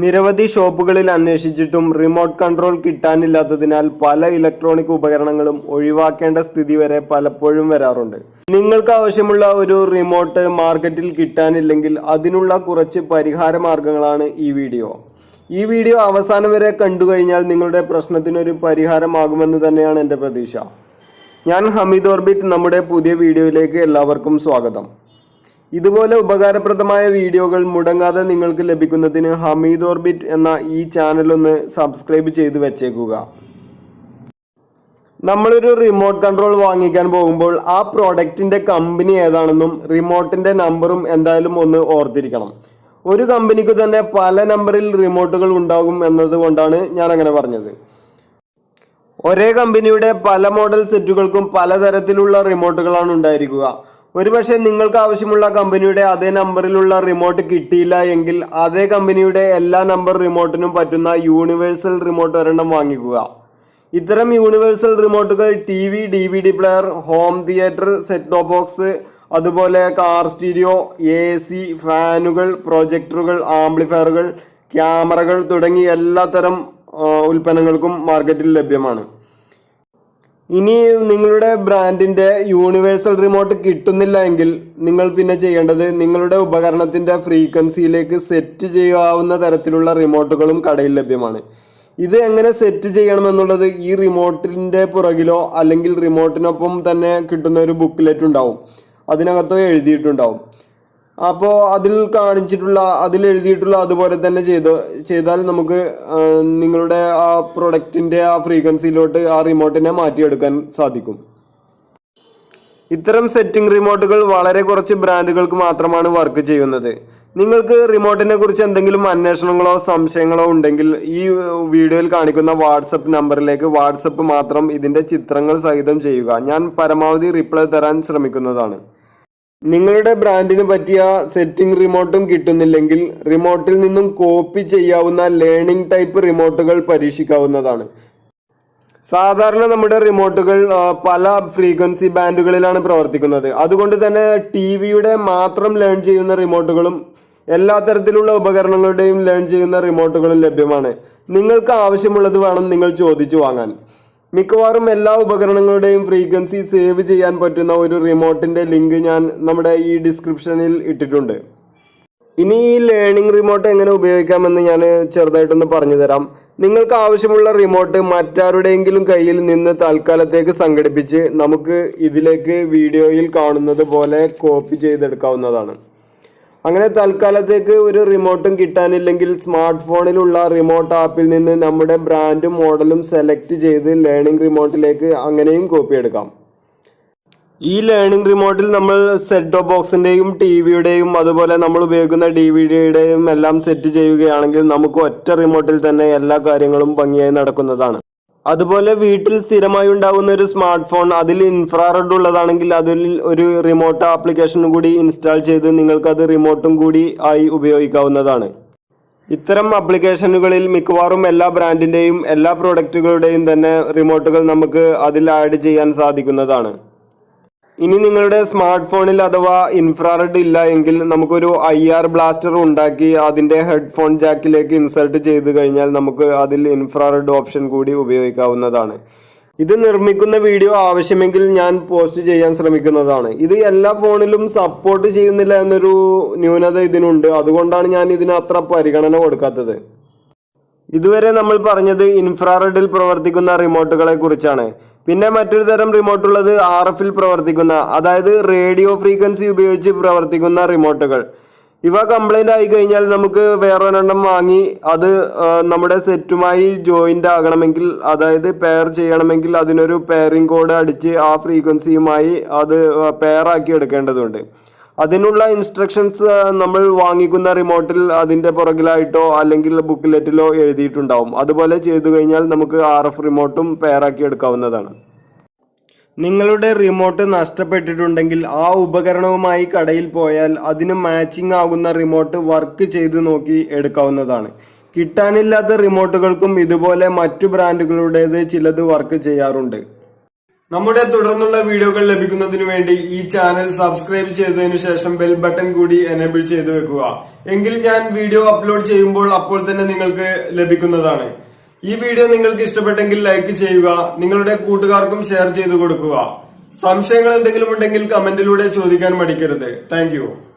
നിരവധി ഷോപ്പുകളിൽ അന്വേഷിച്ചിട്ടും remote control കിട്ടാനില്ലാത്തതിനാൽ പല electronic ഉപകരണങ്ങളും ഒഴിവാക്കേണ്ട സ്ഥിതി വരെ പലപ്പോഴും വരാറുണ്ട്. നിങ്ങൾക്ക് ആവശ്യമുള്ള ഒരു റിമോട്ട് മാർക്കറ്റിൽ കിട്ടാനില്ലെങ്കിൽ അതിനുള്ള കുറച്ച് പരിഹാര മാർഗങ്ങളാണ് ഈ വീഡിയോ അവസാനം വരെ കണ്ടുകഴിഞ്ഞാൽ നിങ്ങളുടെ പ്രശ്നത്തിനൊരു പരിഹാരമാകുമെന്ന് തന്നെയാണ് എൻ്റെ പ്രതീക്ഷ. ഞാൻ ഹമീദ് ഓർബിറ്റ്. നമ്മുടെ പുതിയ വീഡിയോയിലേക്ക് എല്ലാവർക്കും സ്വാഗതം. ഇതുപോലെ ഉപകാരപ്രദമായ വീഡിയോകൾ മുടങ്ങാതെ നിങ്ങൾക്ക് ലഭിക്കുന്നതിന് ഹമീദ് ഓർബിറ്റ് എന്ന ഈ ചാനൽ ഒന്ന് സബ്സ്ക്രൈബ് ചെയ്ത് വെച്ചേക്കുക. നമ്മളൊരു റിമോട്ട് കൺട്രോൾ വാങ്ങിക്കാൻ പോകുമ്പോൾ ആ പ്രോഡക്റ്റിൻ്റെ കമ്പനി ഏതാണെന്നും റിമോട്ടിൻ്റെ നമ്പറും എന്തായാലും ഒന്ന് ഓർത്തിരിക്കണം. ഒരു കമ്പനിക്ക് തന്നെ പല നമ്പറിൽ റിമോട്ടുകൾ ഉണ്ടാകും എന്നതുകൊണ്ടാണ് ഞാൻ അങ്ങനെ പറഞ്ഞത്. ഒരേ കമ്പനിയുടെ പല മോഡൽ സെറ്റുകൾക്കും പലതരത്തിലുള്ള റിമോട്ടുകളാണ് ഉണ്ടായിരിക്കുക. ഒരുപക്ഷെ നിങ്ങൾക്ക് ആവശ്യമുള്ള കമ്പനിയുടെ അതേ നമ്പറിലുള്ള റിമോട്ട് കിട്ടിയില്ല എങ്കിൽ അതേ കമ്പനിയുടെ എല്ലാ നമ്പർ റിമോട്ടിനും പറ്റുന്ന യൂണിവേഴ്സൽ റിമോട്ട് ഒരെണ്ണം വാങ്ങിക്കുക. ഇത്തരം യൂണിവേഴ്സൽ റിമോട്ടുകൾ TV, DVD player, home theatre, set top box, അതുപോലെ കാർ സ്റ്റീരിയോ, AC, ഫാനുകൾ, പ്രൊജക്ടറുകൾ, ആംപ്ലിഫയറുകൾ, ക്യാമറകൾ തുടങ്ങി എല്ലാത്തരം ഉൽപ്പന്നങ്ങൾക്കും മാർക്കറ്റിൽ ലഭ്യമാണ്. ഇനി നിങ്ങളുടെ ബ്രാൻഡിൻ്റെ യൂണിവേഴ്സൽ റിമോട്ട് കിട്ടുന്നില്ല എങ്കിൽ നിങ്ങൾ പിന്നെ ചെയ്യേണ്ടത് നിങ്ങളുടെ ഉപകരണത്തിൻ്റെ ഫ്രീക്വൻസിയിലേക്ക് സെറ്റ് ചെയ്യാവുന്ന തരത്തിലുള്ള റിമോട്ടുകളും കടയിൽ ലഭ്യമാണ്. ഇത് എങ്ങനെ സെറ്റ് ചെയ്യണമെന്നുള്ളത് ഈ റിമോട്ടിൻ്റെ പുറകിലോ അല്ലെങ്കിൽ റിമോട്ടിനൊപ്പം തന്നെ കിട്ടുന്ന ഒരു ബുക്ക്ലെറ്റ് ഉണ്ടാവും, അതിനകത്തോ എഴുതിയിട്ടുണ്ടാവും. അപ്പോൾ അതിൽ എഴുതിയിട്ടുള്ള അതുപോലെ തന്നെ ചെയ്താൽ നമുക്ക് നിങ്ങളുടെ ആ പ്രൊഡക്റ്റിൻ്റെ ആ ഫ്രീക്വൻസിയിലോട്ട് ആ റിമോട്ടിനെ മാറ്റിയെടുക്കാൻ സാധിക്കും. ഇത്തരം സെറ്റിംഗ് റിമോട്ടുകൾ വളരെ കുറച്ച് ബ്രാൻഡുകൾക്ക് മാത്രമാണ് വർക്ക് ചെയ്യുന്നത്. നിങ്ങൾക്ക് റിമോട്ടിനെ കുറിച്ച് എന്തെങ്കിലും അന്വേഷണങ്ങളോ സംശയങ്ങളോ ഉണ്ടെങ്കിൽ ഈ വീഡിയോയിൽ കാണിക്കുന്ന വാട്സപ്പ് നമ്പറിലേക്ക് വാട്സപ്പ് മാത്രം ഇതിൻ്റെ ചിത്രങ്ങൾ സഹിതം ചെയ്യുക. ഞാൻ പരമാവധി റിപ്ലൈ തരാൻ ശ്രമിക്കുന്നതാണ്. നിങ്ങളുടെ ബ്രാൻഡിന് പറ്റിയ സെറ്റിംഗ് റിമോട്ടും കിട്ടുന്നില്ലെങ്കിൽ റിമോട്ടിൽ നിന്നും കോപ്പി ചെയ്യാവുന്ന ലേണിംഗ് ടൈപ്പ് റിമോട്ടുകൾ പരീക്ഷിക്കാവുന്നതാണ്. സാധാരണ നമ്മുടെ റിമോട്ടുകൾ പല ഫ്രീക്വൻസി ബാൻഡുകളിലാണ് പ്രവർത്തിക്കുന്നത്. അതുകൊണ്ട് തന്നെ TV-യുടെ മാത്രം ലേൺ ചെയ്യുന്ന റിമോട്ടുകളും എല്ലാ തരത്തിലുള്ള ഉപകരണങ്ങളുടെയും ലേൺ ചെയ്യുന്ന റിമോട്ടുകളും ലഭ്യമാണ്. നിങ്ങൾക്ക് ആവശ്യമുള്ളത് വേണം നിങ്ങൾ ചോദിച്ചു വാങ്ങാൻ. മിക്കവാറും എല്ലാ ഉപകരണങ്ങളുടെയും ഫ്രീക്വൻസി സേവ് ചെയ്യാൻ പറ്റുന്ന ഒരു റിമോട്ടിൻ്റെ ലിങ്ക് ഞാൻ നമ്മുടെ ഈ ഡിസ്ക്രിപ്ഷനിൽ ഇട്ടിട്ടുണ്ട്. ഇനി ഈ ലേണിംഗ് റിമോട്ട് എങ്ങനെ ഉപയോഗിക്കാമെന്ന് ഞാൻ ചെറുതായിട്ടൊന്ന് പറഞ്ഞു തരാം. നിങ്ങൾക്ക് ആവശ്യമുള്ള റിമോട്ട് മറ്റാരുടെയെങ്കിലും കയ്യിൽ നിന്ന് തൽക്കാലത്തേക്ക് സംഘടിപ്പിച്ച് നമുക്ക് ഇതിലേക്ക് വീഡിയോയിൽ കാണുന്നത് പോലെ കോപ്പി ചെയ്തെടുക്കാവുന്നതാണ്. അങ്ങനെ തൽക്കാലത്തേക്ക് ഒരു റിമോട്ടും കിട്ടാനില്ലെങ്കിൽ സ്മാർട്ട് ഫോണിലുള്ള റിമോട്ട് ആപ്പിൽ നിന്ന് നമ്മുടെ ബ്രാൻഡും മോഡലും സെലക്ട് ചെയ്ത് ലേണിംഗ് റിമോട്ടിലേക്ക് അങ്ങനെയും കോപ്പി എടുക്കാം. ഈ ലേണിംഗ് റിമോട്ടിൽ നമ്മൾ സെറ്റ് ടോപ്പ് ബോക്സിൻ്റെയും TV-യുടെയും അതുപോലെ നമ്മൾ ഉപയോഗിക്കുന്ന DVD-യുടെയും എല്ലാം സെറ്റ് ചെയ്യുകയാണെങ്കിൽ നമുക്ക് ഒറ്റ റിമോട്ടിൽ തന്നെ എല്ലാ കാര്യങ്ങളും ഭംഗിയായി നടക്കുന്നതാണ്. അതുപോലെ വീട്ടിൽ സ്ഥിരമായി ഉണ്ടാകുന്ന ഒരു സ്മാർട്ട് ഫോൺ അതിൽ ഇൻഫ്രാറെഡ് ഉള്ളതാണെങ്കിൽ അതിൽ ഒരു റിമോട്ട് ആപ്ലിക്കേഷൻ കൂടി ഇൻസ്റ്റാൾ ചെയ്ത് നിങ്ങൾക്കത് റിമോട്ടും കൂടി ആയി ഉപയോഗിക്കാവുന്നതാണ്. ഇത്തരം ആപ്ലിക്കേഷനുകളിൽ മിക്കവാറും എല്ലാ ബ്രാൻഡിൻ്റെയും എല്ലാ പ്രോഡക്റ്റുകളുടെയും തന്നെ റിമോട്ടുകൾ നമുക്ക് അതിൽ ആഡ് ചെയ്യാൻ സാധിക്കുന്നതാണ്. ഇനി നിങ്ങളുടെ സ്മാർട്ട് ഫോണിൽ അഥവാ ഇൻഫ്രാറെഡ് ഇല്ല എങ്കിൽ നമുക്കൊരു IR ബ്ലാസ്റ്റർ ഉണ്ടാക്കി അതിൻ്റെ ഹെഡ്ഫോൺ ജാക്കിലേക്ക് ഇൻസേർട്ട് ചെയ്ത് കഴിഞ്ഞാൽ നമുക്ക് അതിൽ ഇൻഫ്രാറെഡ് ഓപ്ഷൻ കൂടി ഉപയോഗിക്കാവുന്നതാണ്. ഇത് നിർമ്മിക്കുന്ന വീഡിയോ ആവശ്യമെങ്കിൽ ഞാൻ പോസ്റ്റ് ചെയ്യാൻ ശ്രമിക്കുന്നതാണ്. ഇത് എല്ലാ ഫോണിലും സപ്പോർട്ട് ചെയ്യുന്നില്ല എന്നൊരു ന്യൂനത ഇതിനുണ്ട്. അതുകൊണ്ടാണ് ഞാൻ ഇതിന് അത്ര പരിഗണന കൊടുക്കാത്തത്. ഇതുവരെ നമ്മൾ പറഞ്ഞത് ഇൻഫ്രാറെഡിൽ പ്രവർത്തിക്കുന്ന റിമോട്ടുകളെ കുറിച്ചാണ്. പിന്നെ മറ്റൊരു തരം റിമോട്ടുള്ളത് RF-ൽ പ്രവർത്തിക്കുന്ന, അതായത് റേഡിയോ ഫ്രീക്വൻസി ഉപയോഗിച്ച് പ്രവർത്തിക്കുന്ന റിമോട്ടുകൾ. ഇവ കംപ്ലൈൻ്റ് ആയി കഴിഞ്ഞാൽ നമുക്ക് വേറൊരെണ്ണം വാങ്ങി അത് നമ്മുടെ സെറ്റുമായി ജോയിൻ്റ് ആകണമെങ്കിൽ, അതായത് പെയർ ചെയ്യണമെങ്കിൽ അതിനൊരു പെയറിംഗ് കോഡ് അടിച്ച് ആ ഫ്രീക്വൻസിയുമായി അത് പെയറാക്കി എടുക്കേണ്ടതുണ്ട്. അതിനുള്ള ഇൻസ്ട്രക്ഷൻസ് നമ്മൾ വാങ്ങിക്കുന്ന റിമോട്ടിൽ അതിൻ്റെ പുറകിലായിട്ടോ അല്ലെങ്കിൽ ബുക്ക്ലെറ്റിലോ എഴുതിയിട്ടുണ്ടാവും. അതുപോലെ ചെയ്തു കഴിഞ്ഞാൽ നമുക്ക് RF റിമോട്ടും പെയറാക്കി എടുക്കാവുന്നതാണ്. നിങ്ങളുടെ റിമോട്ട് നഷ്ടപ്പെട്ടിട്ടുണ്ടെങ്കിൽ ആ ഉപകരണവുമായി കടയിൽ പോയാൽ അതിന് മാച്ചിങ് ആകുന്ന റിമോട്ട് വർക്ക് ചെയ്ത് നോക്കി എടുക്കാവുന്നതാണ്. കിട്ടാനില്ലാത്ത റിമോട്ടുകൾക്കും ഇതുപോലെ മറ്റു ബ്രാൻഡുകളുടേത് ചിലത് വർക്ക് ചെയ്യാറുണ്ട്. നമ്മുടെ തുടർന്നുള്ള വീഡിയോകൾ ലഭിക്കുന്നതിന് വേണ്ടി ഈ ചാനൽ സബ്സ്ക്രൈബ് ചെയ്തതിനു ശേഷം ബെൽ ബട്ടൺ കൂടി എനേബിൾ ചെയ്തു വെക്കുക. എങ്കിൽ ഞാൻ വീഡിയോ അപ്ലോഡ് ചെയ്യുമ്പോൾ അപ്പോൾ തന്നെ നിങ്ങൾക്ക് ലഭിക്കുന്നതാണ്. ഈ വീഡിയോ നിങ്ങൾക്ക് ഇഷ്ടപ്പെട്ടെങ്കിൽ ലൈക്ക് ചെയ്യുക, നിങ്ങളുടെ കൂട്ടുകാർക്കും ഷെയർ ചെയ്തു കൊടുക്കുക. സംശയങ്ങൾ എന്തെങ്കിലും ഉണ്ടെങ്കിൽ കമന്റിലൂടെ ചോദിക്കാൻ മടിക്കരുത്. താങ്ക്